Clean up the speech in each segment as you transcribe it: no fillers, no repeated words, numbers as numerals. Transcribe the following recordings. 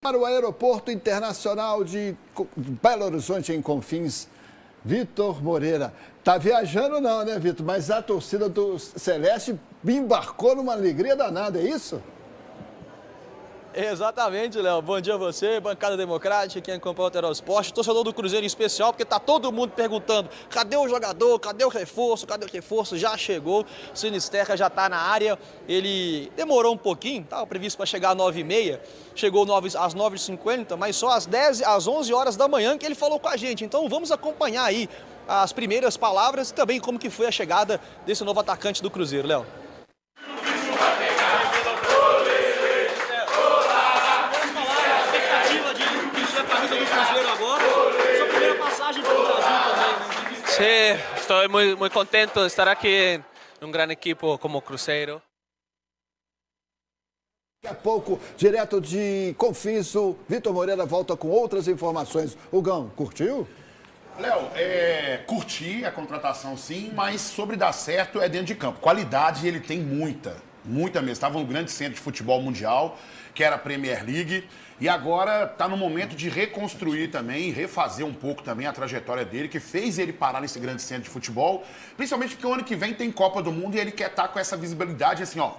Para o Aeroporto Internacional de Belo Horizonte, em Confins, Vitor Moreira. Tá viajando não, né, Vitor? Mas a torcida do Celeste embarcou numa alegria danada, é isso? Exatamente, Léo. Bom dia a você, bancada democrática, quem acompanha o Aerosport, torcedor do Cruzeiro em especial, porque tá todo mundo perguntando, cadê o jogador, cadê o reforço, cadê o reforço? Já chegou, o Sinisterra já tá na área, ele demorou um pouquinho, estava previsto para chegar às 9h30, chegou às 9h50, mas só às 11 horas da manhã que ele falou com a gente, então vamos acompanhar aí as primeiras palavras e também como que foi a chegada desse novo atacante do Cruzeiro, Léo. Sí, estoy muy contento de estar aquí en un gran equipo como Cruzeiro. Daqui a pouco, direto de Confins, o Vitor Moreira volta com outras informações. Hugão, curtiu? Léo, curti a contratação sim, mas sobre dar certo é dentro de campo. Qualidade ele tem muita mesmo. Estava no grande centro de futebol mundial, que era a Premier League, e agora está no momento de reconstruir também, refazer um pouco também a trajetória dele, que fez ele parar nesse grande centro de futebol, principalmente porque o ano que vem tem Copa do Mundo e ele quer estar com essa visibilidade assim, ó.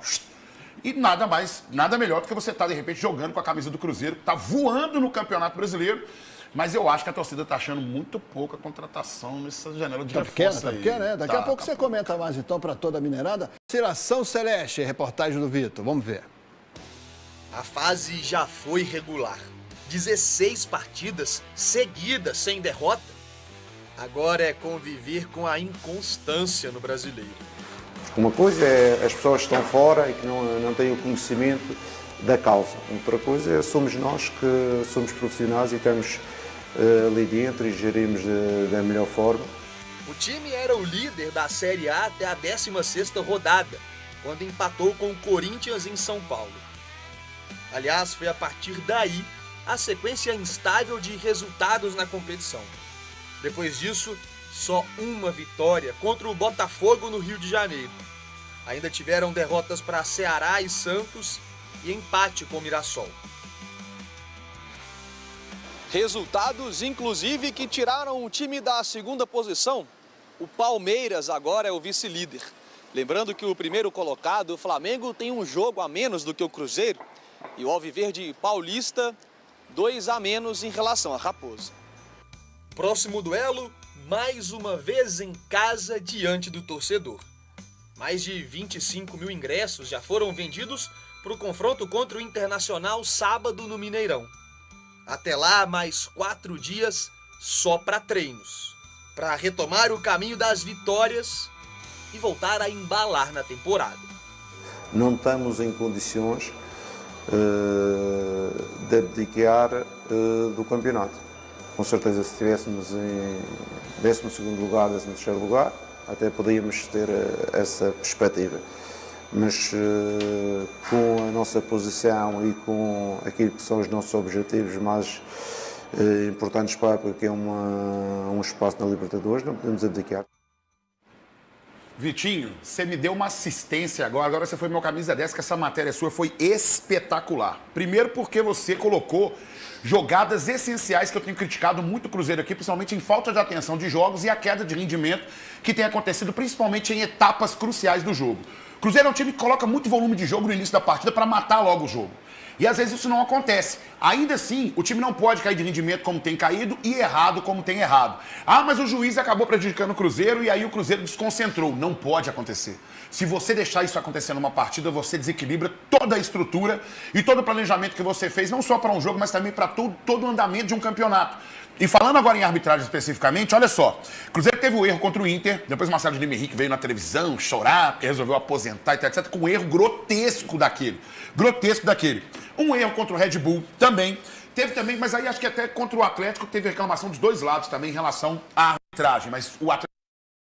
E nada melhor do que você estar, de repente, jogando com a camisa do Cruzeiro, que está voando no Campeonato Brasileiro. Mas eu acho que a torcida está achando muito pouca contratação nessa janela de reforço. Tá pequena, né? Daqui a pouco você comenta mais, então, para toda a minerada. Tiração Celeste, reportagem do Vitor. Vamos ver. A fase já foi regular. 16 partidas seguidas sem derrota. Agora é conviver com a inconstância no Brasileiro. Uma coisa é as pessoas que estão fora e que não têm o conhecimento da causa. Outra coisa é somos nós que somos profissionais e estamos ali dentro e gerimos da melhor forma. O time era o líder da Série A até a 16ª rodada, quando empatou com o Corinthians em São Paulo. Aliás, foi a partir daí a sequência instável de resultados na competição. Depois disso, só uma vitória contra o Botafogo no Rio de Janeiro. Ainda tiveram derrotas para Ceará e Santos e empate com o Mirassol. Resultados, inclusive, que tiraram o time da segunda posição. O Palmeiras agora é o vice-líder. Lembrando que o primeiro colocado, o Flamengo, tem um jogo a menos do que o Cruzeiro. E o Alviverde Paulista, 2 a menos em relação à Raposa. Próximo duelo, mais uma vez em casa diante do torcedor. Mais de 25 mil ingressos já foram vendidos para o confronto contra o Internacional sábado no Mineirão. Até lá, mais 4 dias só para treinos, para retomar o caminho das vitórias e voltar a embalar na temporada. Não estamos em condições de abdicar do campeonato. Com certeza, se estivéssemos em 12º lugar, 13º lugar, até podíamos ter essa perspectiva. Mas com a nossa posição e com aquilo que são os nossos objetivos mais importantes para a época, que é um espaço na Libertadores, não podemos abdicar. Vitinho, você me deu uma assistência agora você foi meu camisa 10, que essa matéria sua foi espetacular. Primeiro porque você colocou jogadas essenciais que eu tenho criticado muito o Cruzeiro aqui, principalmente em falta de atenção de jogos e a queda de rendimento que tem acontecido principalmente em etapas cruciais do jogo. O Cruzeiro é um time que coloca muito volume de jogo no início da partida para matar logo o jogo. E às vezes isso não acontece. Ainda assim, o time não pode cair de rendimento como tem caído e errado como tem errado. Ah, mas o juiz acabou prejudicando o Cruzeiro e aí o Cruzeiro desconcentrou. Não pode acontecer. Se você deixar isso acontecer numa partida, você desequilibra toda a estrutura e todo o planejamento que você fez, não só para um jogo, mas também para todo o andamento de um campeonato. E falando agora em arbitragem especificamente, olha só, o Cruzeiro teve o erro contra o Inter, depois o Marcelo de Lima Henrique veio na televisão chorar, porque resolveu aposentar, etc, com um erro grotesco daquele. Um erro contra o Red Bull também. Teve também, mas aí acho que até contra o Atlético teve reclamação dos dois lados também em relação à arbitragem, mas o Atlético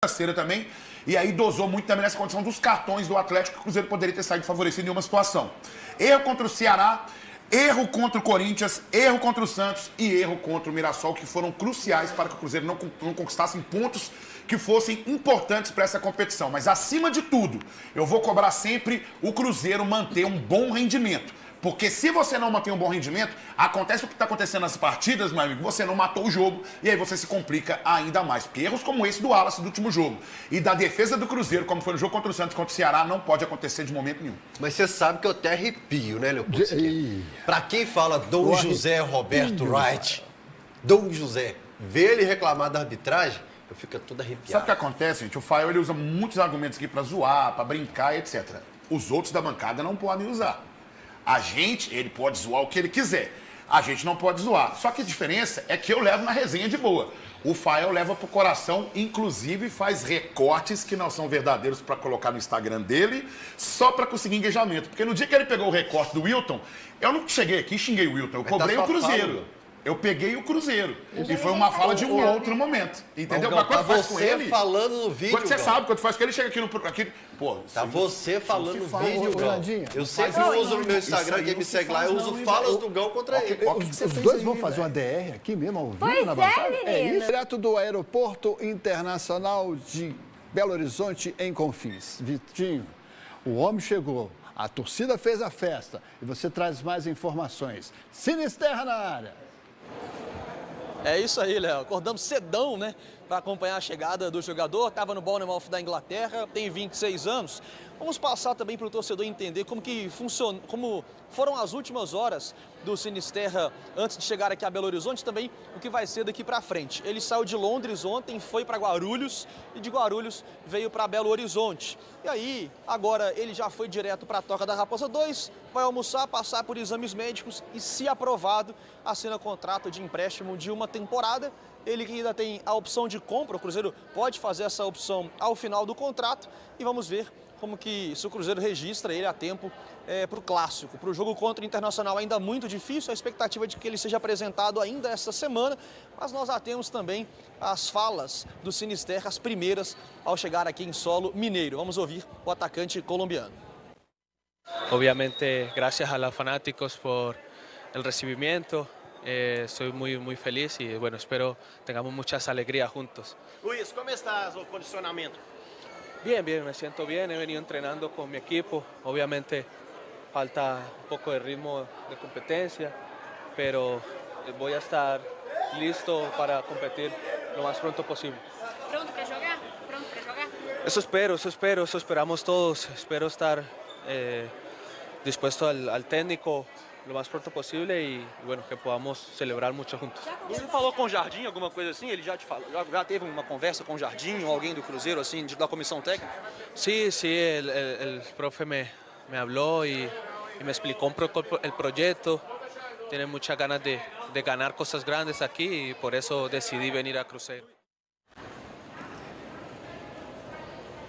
financeira também, e aí dosou muito também nessa condição dos cartões do Atlético, que o Cruzeiro poderia ter saído favorecido em uma situação. Erro contra o Ceará, erro contra o Corinthians, erro contra o Santos e erro contra o Mirassol, que foram cruciais para que o Cruzeiro não conquistasse pontos que fossem importantes para essa competição. Mas, acima de tudo, eu vou cobrar sempre o Cruzeiro manter um bom rendimento. Porque se você não mantém um bom rendimento, acontece o que está acontecendo nas partidas, meu amigo, você não matou o jogo e aí você se complica ainda mais. Porque erros como esse do Wallace do último jogo e da defesa do Cruzeiro, como foi no jogo contra o Santos, contra o Ceará, não pode acontecer de momento nenhum. Mas você sabe que eu até arrepio, né, Leopoldo? Pra quem fala Dom José Roberto Wright, Dom José, ver ele reclamar da arbitragem, eu fico todo arrepiado. Sabe o que acontece, gente? O Fael, ele usa muitos argumentos aqui pra zoar, pra brincar, etc. Os outros da bancada não podem usar. A gente, ele pode zoar o que ele quiser. A gente não pode zoar. Só que a diferença é que eu levo na resenha de boa. O Fael leva pro coração, inclusive faz recortes que não são verdadeiros para colocar no Instagram dele, só para conseguir engajamento. Porque no dia que ele pegou o recorte do Wilton, eu não cheguei aqui e xinguei o Wilton, eu cobrei o Cruzeiro. Eu peguei o Cruzeiro. E foi uma fala de um outro momento. Entendeu? Mas quando faz com ele. Falando no vídeo. Quando você sabe, quando faz com ele, chega aqui no. Pô, tá você falando no vídeo, Gão. Eu sempre faz uso no meu Instagram, quem me segue lá, eu uso falas do Gão contra ele. Os dois vão fazer uma DR aqui mesmo, ao vivo, na bancada? É isso. Direto do Aeroporto Internacional de Belo Horizonte, em Confins. Vitinho, o homem chegou. A torcida fez a festa. E você traz mais informações. Sinisterra na área. É isso aí, Léo. Acordamos cedão, né, para acompanhar a chegada do jogador. Estava no Bournemouth da Inglaterra, tem 26 anos. Vamos passar também para o torcedor entender como que funciona, como foram as últimas horas do Sinisterra antes de chegar aqui a Belo Horizonte, também o que vai ser daqui para frente. Ele saiu de Londres ontem, foi para Guarulhos e de Guarulhos veio para Belo Horizonte. E aí, agora ele já foi direto para a Toca da Raposa 2, vai almoçar, passar por exames médicos e, se aprovado, assina contrato de empréstimo de uma temporada. Ele ainda tem a opção de compra, o Cruzeiro pode fazer essa opção ao final do contrato e vamos ver como que, se o Cruzeiro registra ele a tempo para o Clássico. Para o jogo contra o Internacional ainda muito difícil, a expectativa de que ele seja apresentado ainda esta semana, mas nós já temos também as falas do Sinisterra, as primeiras ao chegar aqui em solo mineiro. Vamos ouvir o atacante colombiano. Obviamente, gracias a los fanáticos por el recibimiento. Estoy muy feliz y bueno, espero tengamos muchas alegrías juntos. Luis, ¿cómo está el condicionamiento? Bien, me siento bien, he venido entrenando con mi equipo, obviamente falta un poco de ritmo de competencia, pero voy a estar listo para competir lo más pronto posible. ¿Pronto para jugar? ¿Pronto para jugar? Eso esperamos todos, espero estar dispuesto al técnico lo mais pronto possível e bueno, que podamos celebrar muito juntos. Você falou com o Jardim, alguma coisa assim? Ele já te falou, já teve uma conversa com o Jardim ou alguém do Cruzeiro, assim, da comissão técnica? Sí, el profe me habló y me explicó el proyecto. Tiene muchas ganas de ganar cosas grandes aquí y por eso decidí venir a Cruzeiro.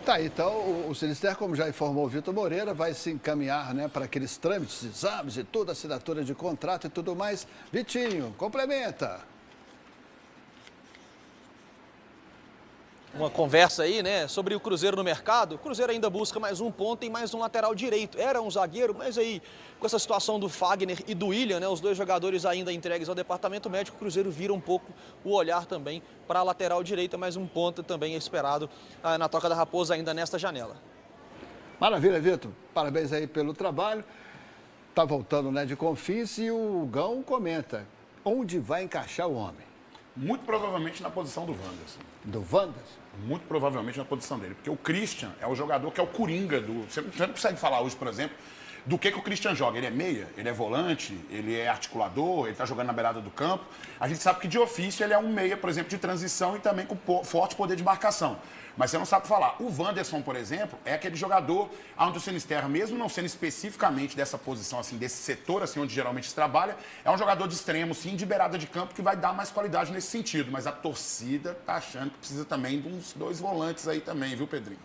Tá, então o Sinisterra, como já informou o Vitor Moreira, vai se encaminhar, né, para aqueles trâmites, exames e toda a assinatura de contrato e tudo mais. Vitinho, complementa. Uma conversa aí, né, sobre o Cruzeiro no mercado. O Cruzeiro ainda busca mais um ponta e mais um lateral direito. Era um zagueiro, mas aí, com essa situação do Fagner e do William, né, os dois jogadores ainda entregues ao departamento médico, o Cruzeiro vira um pouco o olhar também para a lateral direita, mais um ponta também é esperado na Toca da Raposa ainda nesta janela. Maravilha, Vitor. Parabéns aí pelo trabalho. Tá voltando, né, de Confins e o Gão comenta. Onde vai encaixar o homem? Muito provavelmente na posição do Wanderson. Do Wanderson? Muito provavelmente na posição dele. Porque o Christian é o jogador que é o coringa do... Você não consegue falar hoje, por exemplo, do que o Christian joga. Ele é meia, ele é volante, ele é articulador, ele está jogando na beirada do campo. A gente sabe que de ofício ele é um meia, por exemplo, de transição e também com forte poder de marcação. Mas você não sabe falar. O Wanderson, por exemplo, é aquele jogador onde o Sinisterra, mesmo não sendo especificamente dessa posição, assim, desse setor, assim, onde geralmente se trabalha, é um jogador de extremo, sim, de beirada de campo, que vai dar mais qualidade nesse sentido. Mas a torcida tá achando que precisa também de uns dois volantes aí também, viu, Pedrinho?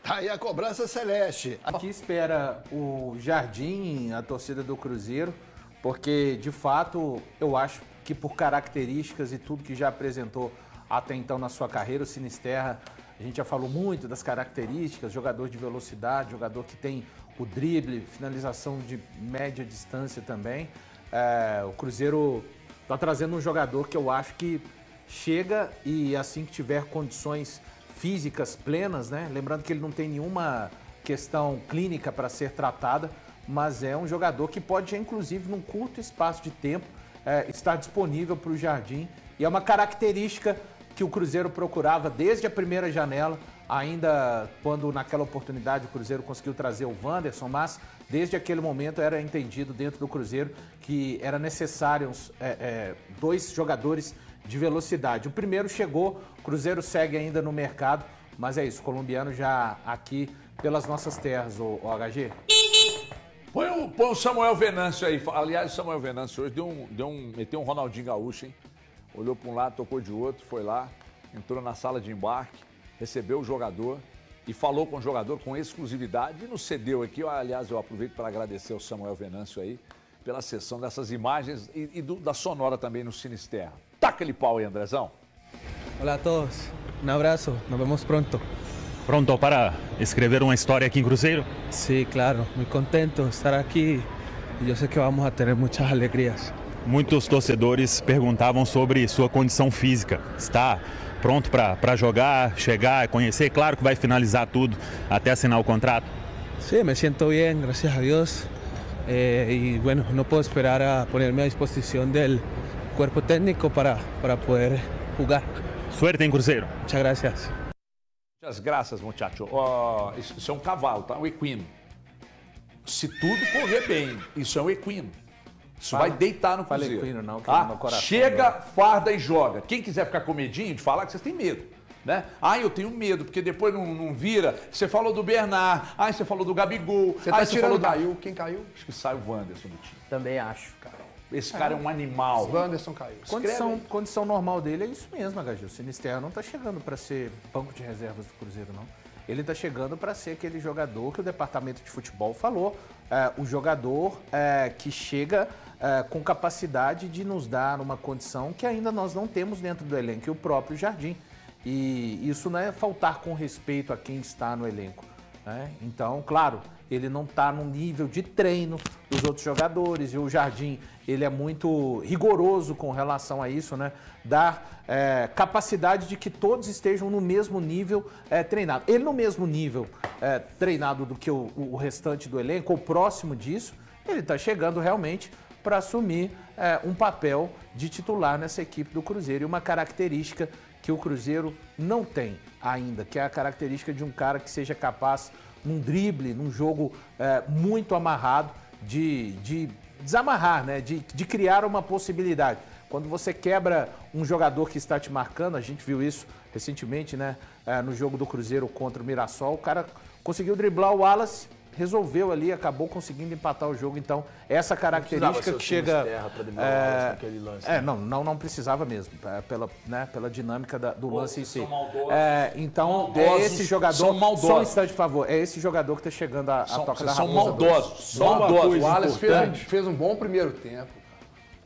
Tá aí a cobrança celeste. Aqui espera o Jardim, a torcida do Cruzeiro, porque, de fato, eu acho que por características e tudo que já apresentou até então na sua carreira, o Sinisterra, a gente já falou muito das características, jogador de velocidade, jogador que tem o drible, finalização de média distância também. O Cruzeiro está trazendo um jogador que eu acho que chega e assim que tiver condições físicas plenas, né? Lembrando que ele não tem nenhuma questão clínica para ser tratada, mas é um jogador que pode, inclusive, num curto espaço de tempo, estar disponível para o Jardim. E é uma característica que o Cruzeiro procurava desde a primeira janela, ainda quando naquela oportunidade o Cruzeiro conseguiu trazer o Wanderson, mas desde aquele momento era entendido dentro do Cruzeiro que era necessário dois jogadores de velocidade. O primeiro chegou, o Cruzeiro segue ainda no mercado, mas é isso, o colombiano já aqui pelas nossas terras, o HG. Põe o Samuel Venâncio aí. Aliás, o Samuel Venâncio hoje meteu um Ronaldinho Gaúcho, hein? Olhou para um lado, tocou de outro, foi lá, entrou na sala de embarque, recebeu o jogador e falou com o jogador com exclusividade e nos cedeu aqui. Aliás, eu aproveito para agradecer ao Samuel Venâncio aí pela sessão dessas imagens e da sonora também no Sinisterra. Taca-lhe pau aí, Andrezão. Olá a todos, um abraço, nos vemos pronto. Pronto para escrever uma história aqui em Cruzeiro? Sí, claro, muy contento de estar aquí y yo sé que vamos a tener muchas alegrías. Muitos torcedores perguntavam sobre sua condição física. Está pronto para jogar, chegar, conhecer? Claro que vai finalizar tudo até assinar o contrato. Sí, me siento bien, gracias a Dios. Y bueno, no puedo esperar a ponerme a disposición del cuerpo técnico para poder jugar. Suerte em Cruzeiro. Muchas gracias. Muchas graças, muchacho. Isso é um cavalo, tá? Um equino. Se tudo correr bem, isso é um equino. Isso vai deitar no Cruzeiro. Fala equino não, que tá? no coração. Chega, farda e joga. Quem quiser ficar com medinho de falar que vocês têm medo, né? Eu tenho medo, porque depois não vira. Você falou do Bernard, você falou do Gabigol. Você tá tirando caiu. Quem caiu? Acho que sai o Wanderson do time. Também acho, cara. Esse cara é um animal. O Wanderson caiu. Condição normal dele é isso mesmo, HG. O Sinisterra não tá chegando para ser banco de reservas do Cruzeiro, não. Ele tá chegando para ser aquele jogador que o departamento de futebol falou. O jogador que chega com capacidade de nos dar uma condição que ainda nós não temos dentro do elenco, que é o próprio Jardim. E isso não é faltar com respeito a quem está no elenco, né? Então, claro, ele não está no nível de treino dos outros jogadores, e o Jardim, ele é muito rigoroso com relação a isso, né? Dar capacidade de que todos estejam no mesmo nível treinado. Ele no mesmo nível treinado do que o restante do elenco, ou próximo disso, ele está chegando realmente para assumir um papel de titular nessa equipe do Cruzeiro. E uma característica que o Cruzeiro não tem ainda, que é a característica de um cara que seja capaz, num drible, num jogo muito amarrado, de desamarrar, né? De criar uma possibilidade. Quando você quebra um jogador que está te marcando, a gente viu isso recentemente, né? No jogo do Cruzeiro contra o Mirassol, o cara conseguiu driblar o Wallace, resolveu ali, acabou conseguindo empatar o jogo. Então, essa característica que chega... Não precisava mesmo, pela dinâmica do lance em si. Então, esse jogador, só um instante, por favor, é esse jogador que está chegando a toca da Raposa. São maldosos. Só uma coisa, o Wallace fez um bom primeiro tempo.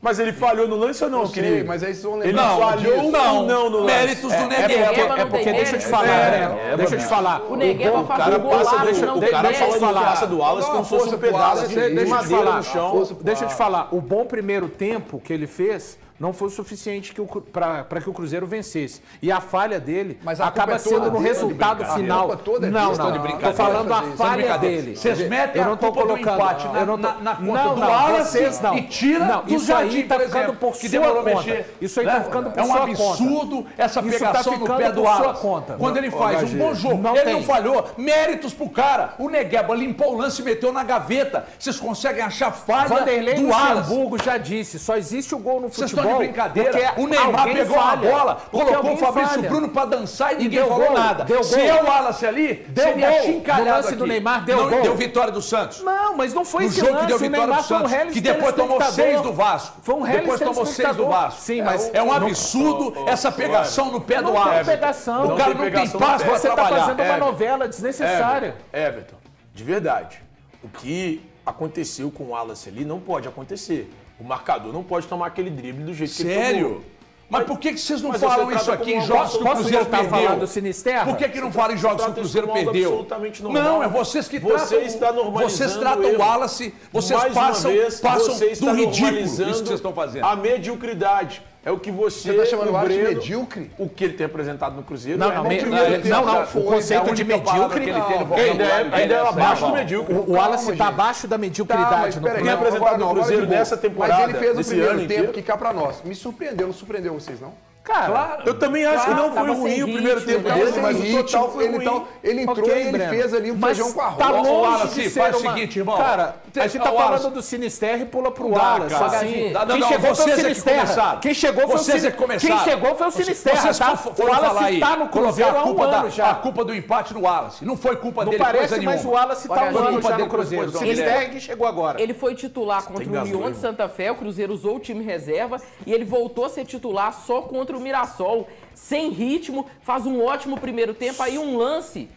Mas ele falhou no lance ou não, querido? Mas aí vocês vão lembrar. Ele falhou ou não no lance? Méritos do Negueba. É porque, deixa eu te falar, deixa eu te falar. O Negueba faz um golaço, não tem mérito. O cara passa do Wallace como se fosse um pedaço de madeira no chão. Deixa eu te falar, o bom primeiro tempo que ele fez não foi o suficiente para que o Cruzeiro vencesse. E a falha dele acaba sendo no resultado final. Não, estou falando a falha dele. Vocês metem a culpa do empate na conta do Wallace e tira do Jardim, por exemplo, que demorou a mexer. Isso aí está ficando por sua conta. É um absurdo essa pegação no pé do Wallace. Quando ele faz um bom jogo, ele não falhou. Méritos pro cara. O Negueba limpou o lance e meteu na gaveta. Vocês conseguem achar falha do Wallace? Luxemburgo já disse, só existe o gol no futebol. De brincadeira, o Neymar pegou a bola, colocou o Fabrício Bruno pra dançar e ninguém falou nada. Se é o Wallace ali, seria chincalhado aqui. lance do Neymar deu gol. Deu vitória do Santos. Não, mas não foi esse lance. No jogo que deu vitória do Santos, que depois tomou 6 do Vasco. Foi um depois tomou 6 do Vasco. Sim, mas é um absurdo essa pegação no pé do Wallace. Não tem pegação. O cara não tem passo pra Você tá trabalhar. fazendo uma novela desnecessária. Everton, de verdade, o que aconteceu com o Wallace ali não pode acontecer. O marcador não pode tomar aquele drible do jeito que ele tomou. Sério? Mas por que vocês não falam isso aqui em jogos que o Cruzeiro perdeu? Do Sinisterra? Por que não falam em jogos que o Cruzeiro perdeu? Absolutamente normal. Não, é vocês que Você está normalizando. Vocês tratam o Wallace, vocês passam do ridículo isso que vocês estão fazendo. A mediocridade. É o que você tá chamando o Wallace de Breno, medíocre? O que ele tem apresentado no Cruzeiro. Não, é não, no primeiro tempo, não, já o foi. conceito de medíocre ainda é abaixo do medíocre. O Wallace está abaixo da mediocridade. Ele tem apresentado no Cruzeiro nessa temporada. Mas ele fez o desse primeiro ano tempo inteiro. que cá pra nós. Me surpreendeu, não surpreendeu vocês, não? Cara, eu também acho que não foi ruim o primeiro tempo dele, mas o total foi ruim. Ele entrou e ele fez ali um feijão com arroz. Tá longe de ser faz uma... o seguinte, irmão. Cara, a gente tá falando do Sinisterra e pula pro Wallace. Assim, quem chegou foi o Sinisterra. Quem chegou foi o Sinisterra. Quem chegou foi o Sinisterra, tá? O Wallace tá no Cruzeiro há um ano já. A culpa do empate no Wallace. Não foi culpa dele, não parece, coisa nenhuma. mas o Wallace tá um ano já no Cruzeiro. O Sinisterra é que chegou agora. Ele foi titular contra o Lyon de Santa Fé, o Cruzeiro usou o time reserva e ele voltou a ser titular só contra o Mirassol. Sem ritmo, faz um ótimo primeiro tempo, aí um lance.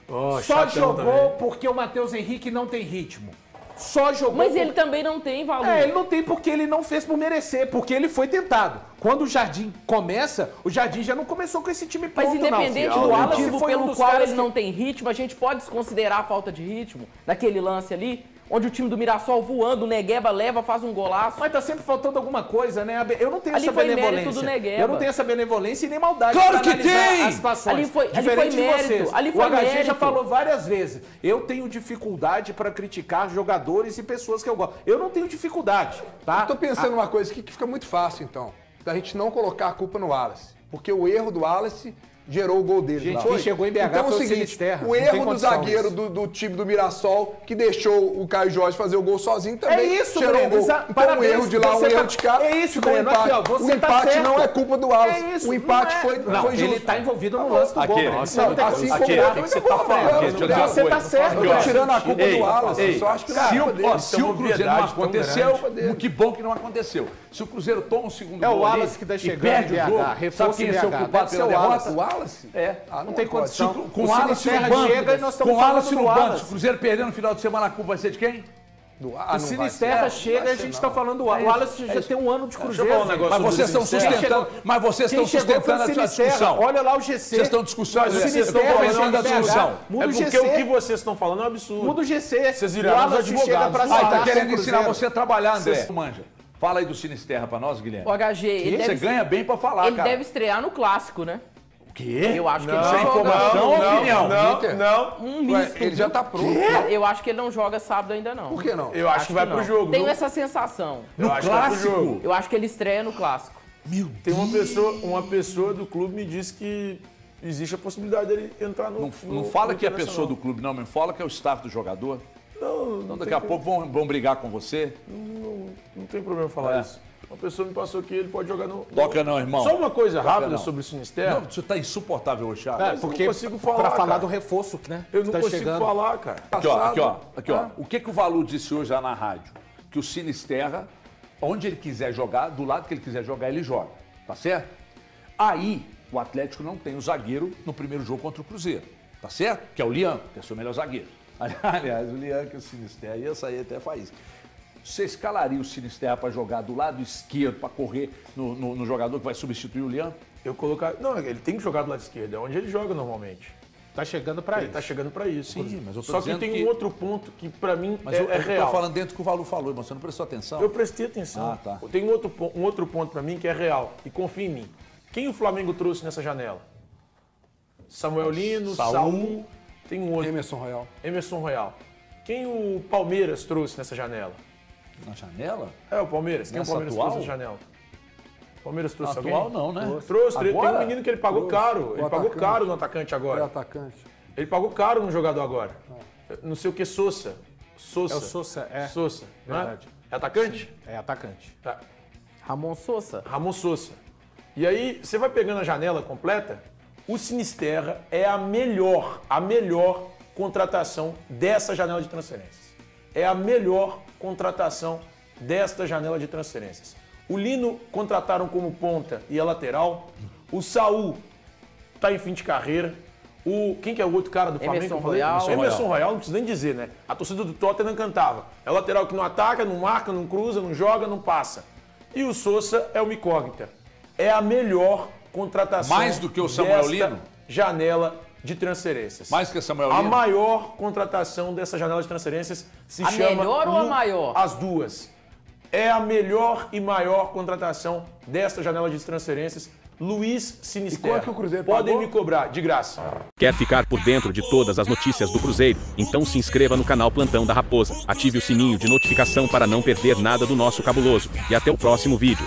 Só jogou porque o Matheus Henrique não tem ritmo. Só jogou. Mas ele também não tem valor. Ele não tem porque ele não fez por merecer, porque ele foi tentado. Quando o Jardim começa, o Jardim já não começou com esse time pronto, mas independente não. do motivo pelo qual ele não tem ritmo, a gente pode desconsiderar a falta de ritmo naquele lance ali, onde o time do Mirassol voando, o Negueba leva, faz um golaço. Mas tá sempre faltando alguma coisa, né? Eu não tenho ali essa foi benevolência. Mérito do Negueba. Eu não tenho essa benevolência e nem maldade. Claro que tem! As situações. Ali foi Diferente mérito. de vocês. Ali foi o HG mérito. já falou várias vezes. Eu tenho dificuldade para criticar jogadores e pessoas que eu gosto. Eu não tenho dificuldade, tá? Eu tô pensando uma coisa aqui que fica muito fácil, então. Da gente não colocar a culpa no Wallace. Porque o erro do Wallace gerou o gol dele. Gente, quem chegou em BH então, foi o seguinte, Sinisterra. o erro do zagueiro do time do Mirassol, que deixou o Caio Jorge fazer o gol sozinho, também gerou o gol. Então, um erro de lá, um erro de cá. É isso, ficou Breno. Empate. Aqui, ó, o empate não é culpa do Wallace. É isso, o empate não é. foi justo. Ele tá envolvido no lance do gol. Assim como você tá falando. Você tá certo. Eu tô tirando a culpa do Wallace. Eu só acho que não é culpa dele. Se o Cruzeiro não aconteceu, que bom que não aconteceu. Se o Cruzeiro toma um segundo gol, é o Wallace que tá chegando e perde o jogo, sabe quem é o culpado pela derrota? O Wallace? Não tem condição. Com o Wallace no banco, chega e nós estamos falando do Wallace. Se o Cruzeiro perder no final de semana, a culpa vai ser de quem? O Sinisterra chega e a gente está falando do Wallace. O Wallace já tem um ano de Cruzeiro. Mas vocês estão sustentando, a discussão. Olha lá o GC. Vocês estão discussão. Vocês estão falando da discussão. É porque o que vocês estão falando é um absurdo. Muda o GC. Vocês viraram os advogados. Tá querendo ensinar você a trabalhar, André. Manja. Fala aí do Sinisterra pra nós, Guilherme. O HG, ele você ganha bem pra falar, ele cara. Ele deve estrear no Clássico, né? O quê? Eu acho que ele não joga. Informação ou opinião? Não. Um misto. Ele já tá pronto. Eu acho que ele não joga sábado ainda não. Por que não? Eu acho que vai pro jogo. Tenho essa sensação. No Clássico? Eu acho que ele estreia no Clássico. Tem uma pessoa do clube me disse que existe a possibilidade dele entrar no... Não fala que é a pessoa do clube, não. Me fala que é o staff do jogador. Não, então daqui a pouco vão brigar com você. Não tem problema falar isso. Uma pessoa me passou que ele pode jogar no... Toca não, irmão. Só uma coisa rápida sobre o Sinisterra. Não, você tá insuportável hoje, Thiago. Porque eu não consigo falar, pra falar do reforço, né? Eu não consigo falar, cara. Aqui, ó. O que o Valu disse hoje lá na rádio? Que o Sinisterra, onde ele quiser jogar, do lado que ele quiser jogar, ele joga. Tá certo? Aí, o Atlético não tem o zagueiro no primeiro jogo contra o Cruzeiro. Tá certo? Que é o Lian, que é o seu melhor zagueiro. Aliás, o Lian, que é o Sinisterra, ia sair até faísca. Você escalaria o Sinisterra para jogar do lado esquerdo, para correr no jogador que vai substituir o Lian? Eu colocar... Não, ele tem que jogar do lado esquerdo, é onde ele joga normalmente. Tá chegando para isso. Tá chegando para isso. Sim, mas eu tô Só que tem um outro ponto que para mim é real. Eu tô falando dentro do que o Valu falou, mas você não prestou atenção? Eu prestei atenção. Ah, tá. Tem um outro ponto para mim que é real. E confia em mim. Quem o Flamengo trouxe nessa janela? Samuel Lino, Saul. Tem um outro. Emerson Royal. Quem o Palmeiras trouxe nessa janela? Na janela? É, o Palmeiras. Quem o Palmeiras atual? trouxe na janela? O Palmeiras trouxe alguém? Atual não, né? Trouxe. Agora? Tem um menino que ele pagou caro. Ele pagou atacante. caro no atacante agora. É atacante. Ele pagou caro no jogador agora. Não sei o que, Sousa. É o Sousa, é. Sousa, verdade. É atacante? Sim, é atacante. Tá. Ramon Sousa. Ramon Sousa. E aí, você vai pegando a janela completa, o Sinisterra é a melhor contratação dessa janela de transferências. É a melhor contratação desta janela de transferências. O Lino contrataram como ponta e é lateral. O Saul tá em fim de carreira. Quem que é o outro cara do Flamengo? Emerson Royal. Emerson Royal, não precisa nem dizer, né? A torcida do Tottenham cantava. É o lateral que não ataca, não marca, não cruza, não joga, não passa. E o Sousa é uma incógnita. É a melhor contratação mais do que o Samuel Lino? Janela de transferências. Mais que o Samuel Lino? A maior contratação dessa janela de transferências se chama... A melhor ou a maior? As duas. é a melhor e maior contratação desta janela de transferências. Luiz Sinisterra. E quanto que o Cruzeiro Podem pagou? me cobrar, de graça. Quer ficar por dentro de todas as notícias do Cruzeiro? Então se inscreva no canal Plantão da Raposa. Ative o sininho de notificação para não perder nada do nosso cabuloso. E até o próximo vídeo.